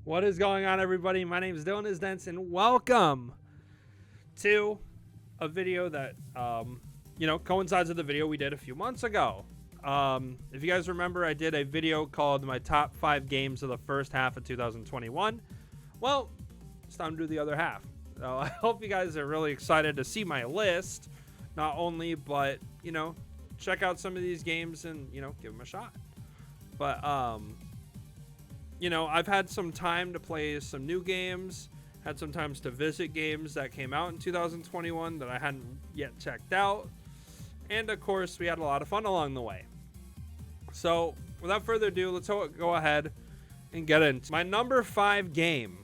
What is going on, everybody? My name is Dylan Isdents, and welcome to a video that, coincides with the video we did a few months ago. If you guys remember, I did a video called my top 5 games of the first half of 2021. Well, it's time to do the other half. So I hope you guys are really excited to see my list, not only, but, check out some of these games and, give them a shot. But, I've had some time to play some new games, had some times to visit games that came out in 2021 that I hadn't yet checked out, and of course, we had a lot of fun along the way. So, without further ado, let's go ahead and get into my number 5 game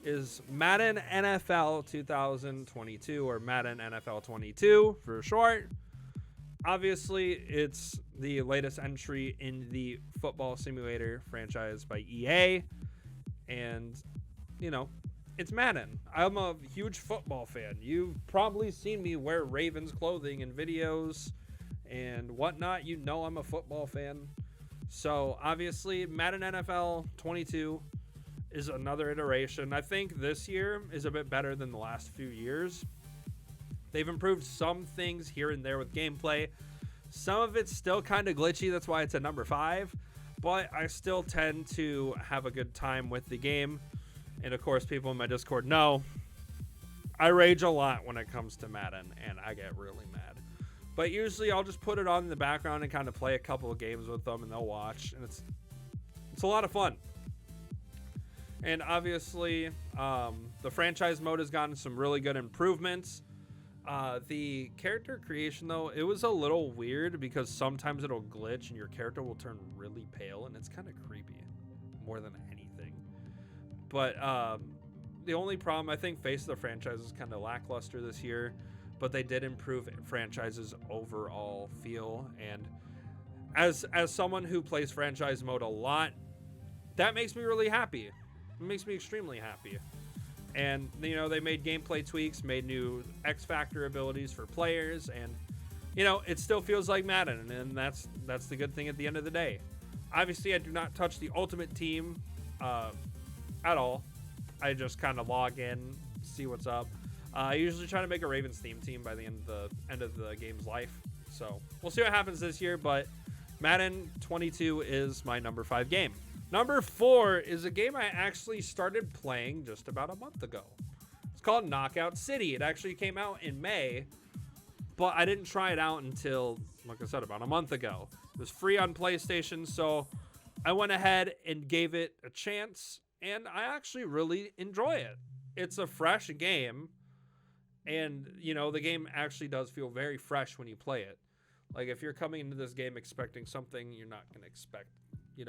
is Madden NFL 2022, or Madden NFL 22 for short. Obviously, it's the latest entry in the football simulator franchise by EA. And, it's Madden. I'm a huge football fan. You've probably seen me wear Ravens clothing in videos and whatnot. I'm a football fan. So, obviously, Madden NFL 22 is another iteration. I think this year is a bit better than the last few years. They've improved some things here and there with gameplay. Some of it's still kind of glitchy. That's why it's at number 5. But I still tend to have a good time with the game. And of course, people in my Discord know I rage a lot when it comes to Madden. And I get really mad. But usually I'll just put it on in the background and kind of play a couple of games with them. And they'll watch. And it's a lot of fun. And obviously, the franchise mode has gotten some really good improvements. The character creation, though, it was a little weird because sometimes it'll glitch and your character will turn really pale, and it's kind of creepy more than anything. But the only problem, I think Face of the franchise is kind of lackluster this year, but they did improve franchise's overall feel. And as someone who plays franchise mode a lot, that makes me really happy. It makes me extremely happy. And, they made gameplay tweaks, made new X Factor abilities for players, and, it still feels like Madden, and that's the good thing at the end of the day. Obviously, I do not touch the Ultimate Team at all. I just kind of log in, see what's up. I usually try to make a Ravens theme team by the end of the game's life. So, we'll see what happens this year, but Madden 22 is my number 5 game. Number 4 is a game I actually started playing just about a month ago. It's called Knockout City. It actually came out in May, but I didn't try it out until, like I said, about a month ago. It was free on PlayStation, so I went ahead and gave it a chance, and I actually really enjoy it. It's a fresh game, and, the game actually does feel very fresh when you play it. Like, if you're coming into this game expecting something, you're not going to expect,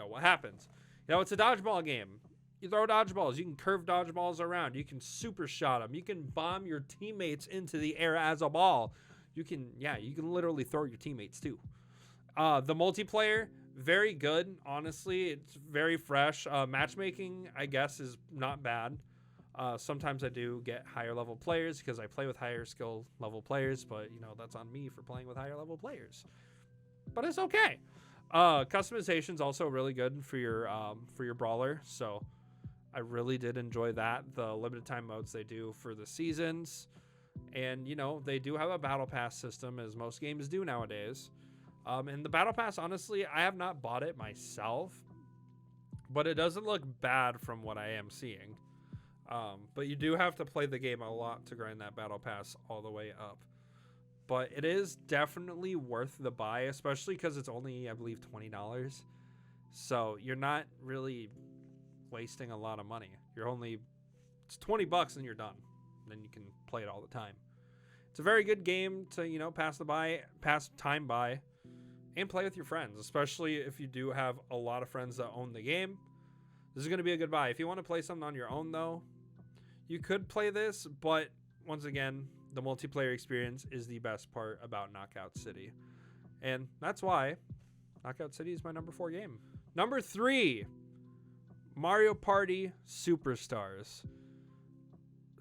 what happens. It's a dodgeball game. You throw dodgeballs. You can curve dodgeballs around. You can super shot them. You can bomb your teammates into the air as a ball. You can literally throw your teammates too. The multiplayer, very good. Honestly, it's very fresh. Matchmaking, I guess, is not bad. Sometimes I do get higher level players because I play with higher skill level players, but that's on me for playing with higher level players. But it's okay. Customization is also really good for your brawler, so I really did enjoy that. The limited time modes they do for the seasons, and they do have a battle pass system, as most games do nowadays. And the battle pass, honestly, I have not bought it myself, but it doesn't look bad from what I am seeing. But you do have to play the game a lot to grind that battle pass all the way up. But it is definitely worth the buy, especially because it's only, I believe, $20. So you're not really wasting a lot of money. It's $20 and you're done. Then you can play it all the time. It's a very good game to, pass time by and play with your friends, especially if you do have a lot of friends that own the game. This is going to be a good buy. If you want to play something on your own, though, you could play this, but once again, the multiplayer experience is the best part about Knockout City. And that's why Knockout City is my number 4 game. Number 3, Mario Party Superstars.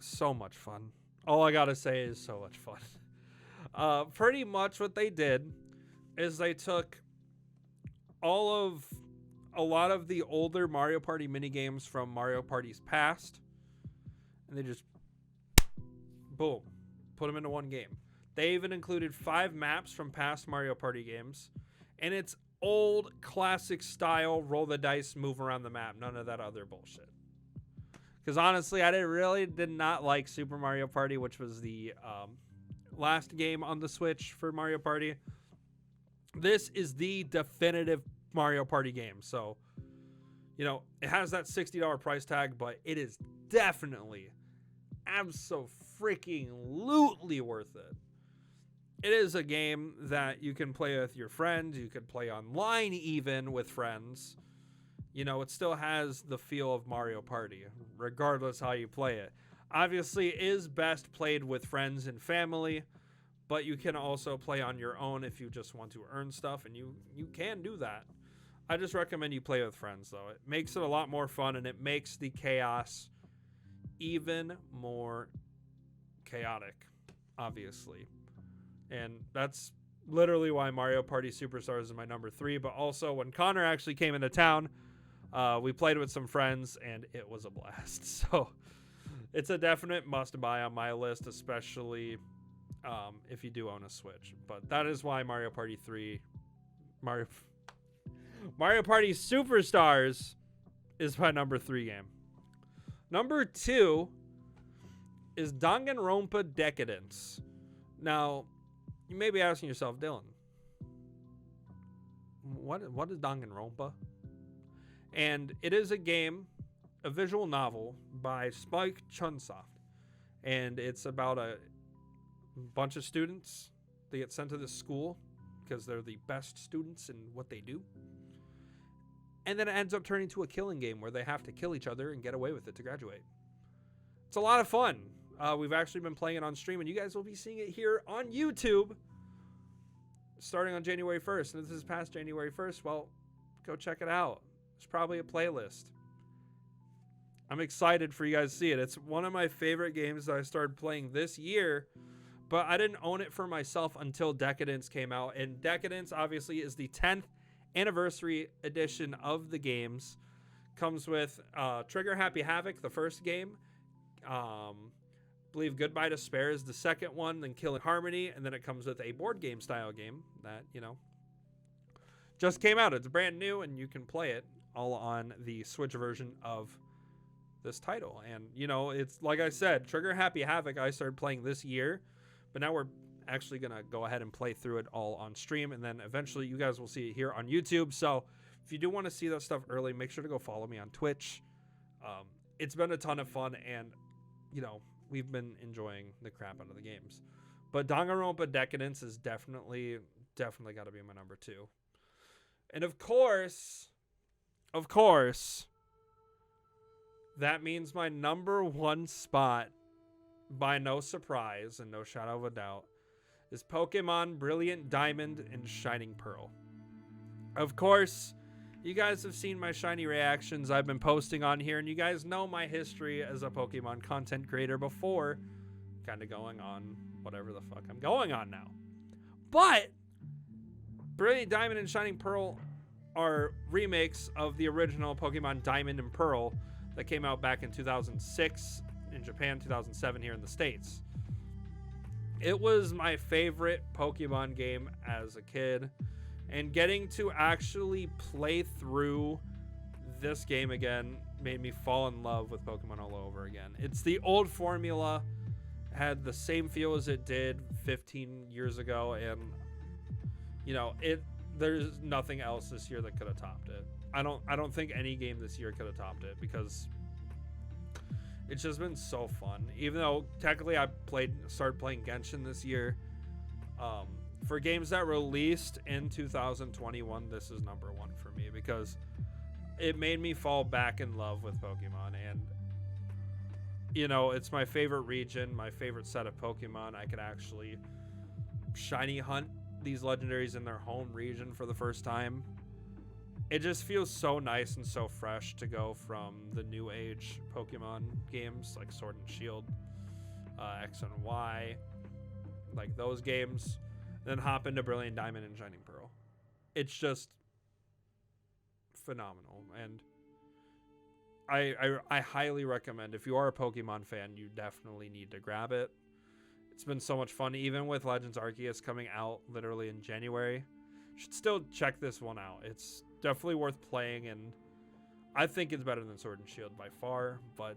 So much fun. All I gotta say is so much fun. Pretty much what they did is they took all of a lot of the older Mario Party minigames from Mario Party's past, and they just, boom, put them into one game. They even included 5 maps from past Mario Party games, and it's old classic style, roll the dice, move around the map. None of that other bullshit. Because honestly, I did not like Super Mario Party, which was the last game on the Switch for Mario Party. This is the definitive Mario Party game. So, you know, it has that $60 price tag, but it is definitely abso-freaking-lutely worth it. It is a game that you can play with your friends. You can play online even with friends. You know, it still has the feel of Mario Party, regardless how you play it. Obviously, it is best played with friends and family, but you can also play on your own if you just want to earn stuff, and you can do that. I just recommend you play with friends, though. It makes it a lot more fun, and it makes the chaos even more chaotic, obviously. And that's literally why Mario Party Superstars is my number 3. But also, when Connor actually came into town, we played with some friends, and it was a blast. So it's a definite must-buy on my list, especially if you do own a Switch. But that is why Mario Party Party Superstars is my number 3 game. Number 2 is Danganronpa Decadence. Now, you may be asking yourself, Dylan, what is Danganronpa? And it is a game, a visual novel by Spike Chunsoft. And it's about a bunch of students. They get sent to this school because they're the best students in what they do. And then it ends up turning to a killing game where they have to kill each other and get away with it to graduate. It's a lot of fun. We've actually been playing it on stream, and you guys will be seeing it here on YouTube starting on January 1st. And if this is past January 1st, well, go check it out. There's probably a playlist. I'm excited for you guys to see it. It's one of my favorite games that I started playing this year, but I didn't own it for myself until Decadence came out. And Decadence, obviously, is the 10th anniversary edition of the games. Comes with Trigger Happy Havoc, the first game. Believe Goodbye Despair is the second one, then Kill in Harmony, and then it comes with a board game style game that, you know, just came out. It's brand new, and you can play it all on the Switch version of this title. And, you know, it's like I said, Trigger Happy Havoc I started playing this year, but now we're actually going to go ahead and play through it all on stream, and then eventually you guys will see it here on YouTube. So if you do want to see that stuff early, make sure to go follow me on Twitch. It's been a ton of fun, and, you know, we've been enjoying the crap out of the games. But Danganronpa Decadence is definitely got to be my number 2. And of course, that means my number 1 spot, by no surprise and no shadow of a doubt, is Pokemon Brilliant Diamond and Shining Pearl. Of course, you guys have seen my shiny reactions I've been posting on here, and you guys know my history as a Pokemon content creator before kind of going on whatever the fuck I'm going on now. But Brilliant Diamond and Shining Pearl are remakes of the original Pokemon Diamond and Pearl that came out back in 2006 in Japan, 2007 here in the States. It was my favorite Pokemon game as a kid, and getting to actually play through this game again made me fall in love with Pokemon all over again. It's the old formula, had the same feel as it did 15 years ago, and, you know, there's nothing else this year that could have topped it. I don't think any game this year could have topped it, because it's just been so fun. Even though technically I started playing Genshin this year, for games that released in 2021, this is number 1 for me, because it made me fall back in love with Pokemon. And, you know, it's my favorite region, my favorite set of Pokemon. I could actually shiny hunt these legendaries in their home region for the first time. It just feels so nice and so fresh to go from the new age Pokemon games like Sword and Shield, X and Y, like those games, then hop into Brilliant Diamond and Shining Pearl. It's just phenomenal. And I highly recommend, if you are a Pokemon fan, you definitely need to grab it. It's been so much fun, even with Legends Arceus coming out literally in January. You should still check this one out. It's definitely worth playing, and I think it's better than Sword and Shield by far, but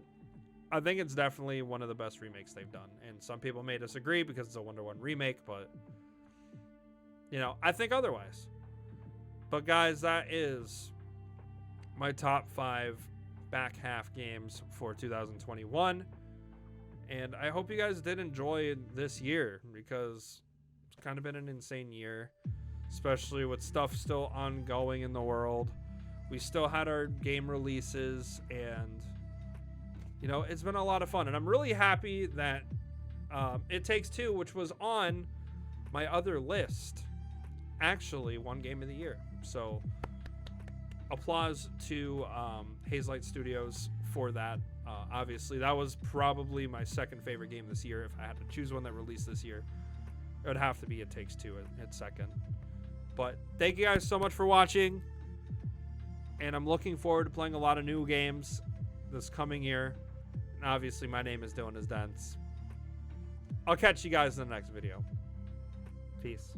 I think it's definitely one of the best remakes they've done. And some people may disagree because it's a 1-to-1 remake, but, you know, I think otherwise. But guys, that is my top 5 back half games for 2021. And I hope you guys did enjoy this year, because it's kind of been an insane year, especially with stuff still ongoing in the world. We still had our game releases, and, you know, it's been a lot of fun. And I'm really happy that It Takes Two, which was on my other list, actually won Game of the Year. So applause to Hazelight Studios for that. Obviously, that was probably my second favorite game this year. If I had to choose one that released this year, it would have to be It Takes Two at second. But thank you guys so much for watching, and I'm looking forward to playing a lot of new games this coming year. And obviously, my name is Dylan Dents. I'll catch you guys in the next video. Peace.